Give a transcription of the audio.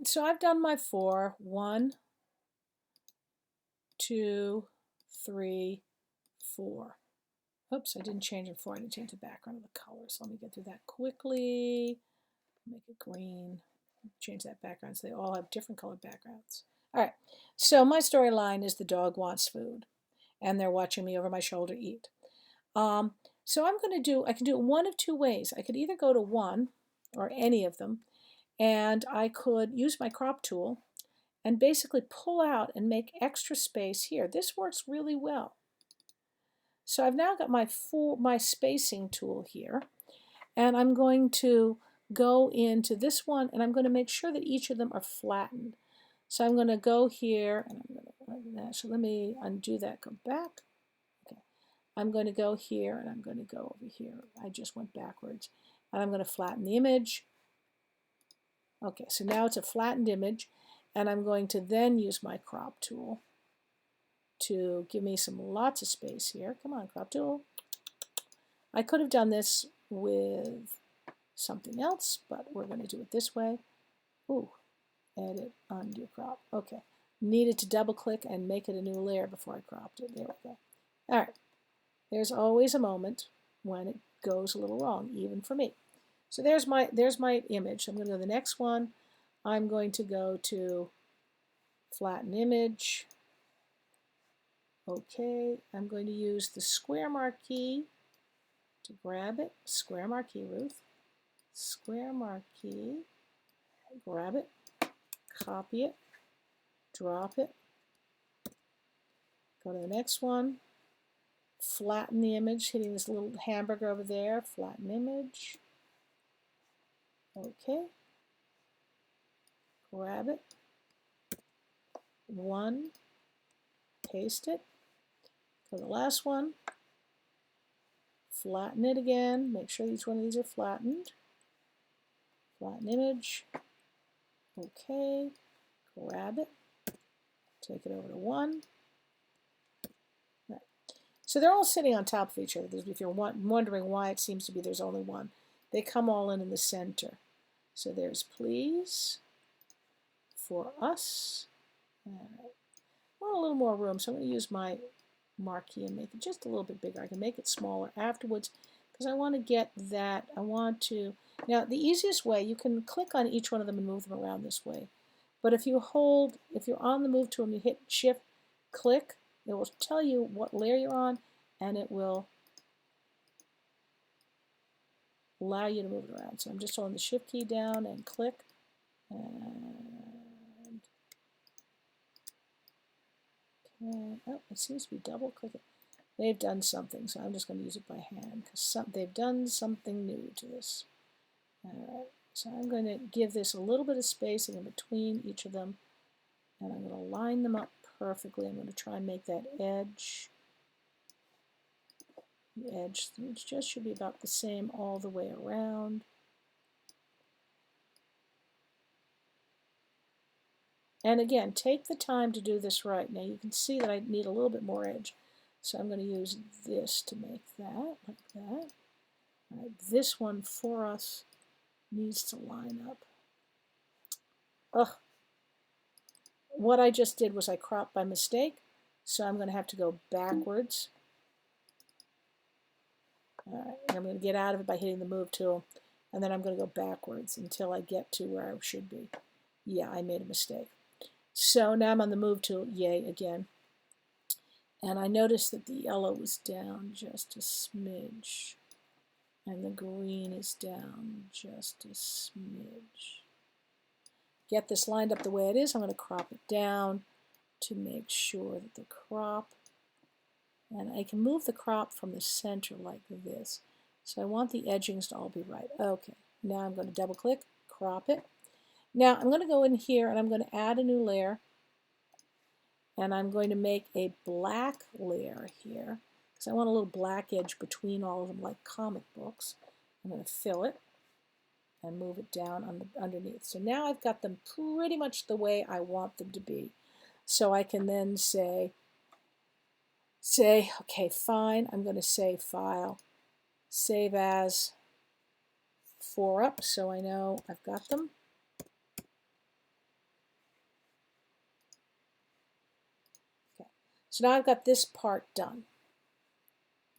so I've done my 4. 1, 2, 3, 4. Oops, I didn't change it before. I didn't change the background of the color. So let me get through that quickly. Make it green. Change that background so they all have different colored backgrounds. All right, so my storyline is the dog wants food, and they're watching me over my shoulder eat. So I can do it one of two ways. I could either go to 1 or any of them, and I could use my crop tool and basically pull out and make extra space here. This works really well. So I've now got my spacing tool here, and I'm going to go into this one, and I'm going to make sure that each of them are flattened. So I'm going to go here, and so let me undo that, go back. Okay. I'm going to go here, and I'm going to go over here. I just went backwards. And I'm going to flatten the image. Okay, so now it's a flattened image, and I'm going to then use my crop tool to give me lots of space here. Come on, crop tool. I could have done this with something else, but we're going to do it this way. Ooh, edit, undo, crop. Okay, needed to double click and make it a new layer before I cropped it. There we go. All right, there's always a moment when it goes a little wrong, even for me. So there's my image. I'm going to go to the next one. I'm going to go to flatten image. Okay, I'm going to use the square marquee to grab it. Square marquee, Ruth. Square marquee. Grab it. Copy it. Drop it. Go to the next one. Flatten the image, hitting this little hamburger over there. Flatten image. Okay. Grab it. 1. Paste it. Go to the last one. Flatten it again. Make sure each one of these are flattened. Flatten image. Okay. Grab it. Take it over to 1. Right. So they're all sitting on top of each other. If you're wondering why it seems to be there's only one, they come all in the center. So there's please, for us. All right. I want a little more room, so I'm going to use my marquee and make it just a little bit bigger. I can make it smaller afterwards because I want to get that. Now the easiest way, you can click on each one of them and move them around this way. But if you're on the move tool and you hit shift click, it will tell you what layer you're on, and it will allow you to move it around. So I'm just holding the shift key down and click. And okay. Oh, it seems to be double clicking. They've done something, so I'm just going to use it by hand because they've done something new to this. All right, so I'm going to give this a little bit of spacing in between each of them, and I'm going to line them up perfectly. I'm going to try and make that edge. The edge just should be about the same all the way around. And again, take the time to do this right. Now you can see that I need a little bit more edge. So I'm going to use this to make that, like that. All right, this one for us needs to line up. Ugh. What I just did was I cropped by mistake, so I'm going to have to go backwards. All right, and I'm going to get out of it by hitting the move tool, and then I'm going to go backwards until I get to where I should be. Yeah, I made a mistake. So now I'm on the move tool, yay, again. And I noticed that the yellow was down just a smidge. And the green is down just a smidge. Get this lined up the way it is. I'm going to crop it down to make sure that the crop, and I can move the crop from the center like this. So I want the edgings to all be right. Okay, now I'm going to double click, crop it. Now I'm going to go in here and I'm going to add a new layer. And I'm going to make a black layer here because I want a little black edge between all of them like comic books. I'm going to fill it and move it down underneath. So now I've got them pretty much the way I want them to be. So I can then say, okay, fine, I'm going to say File, Save As, 4 up, so I know I've got them. So now I've got this part done.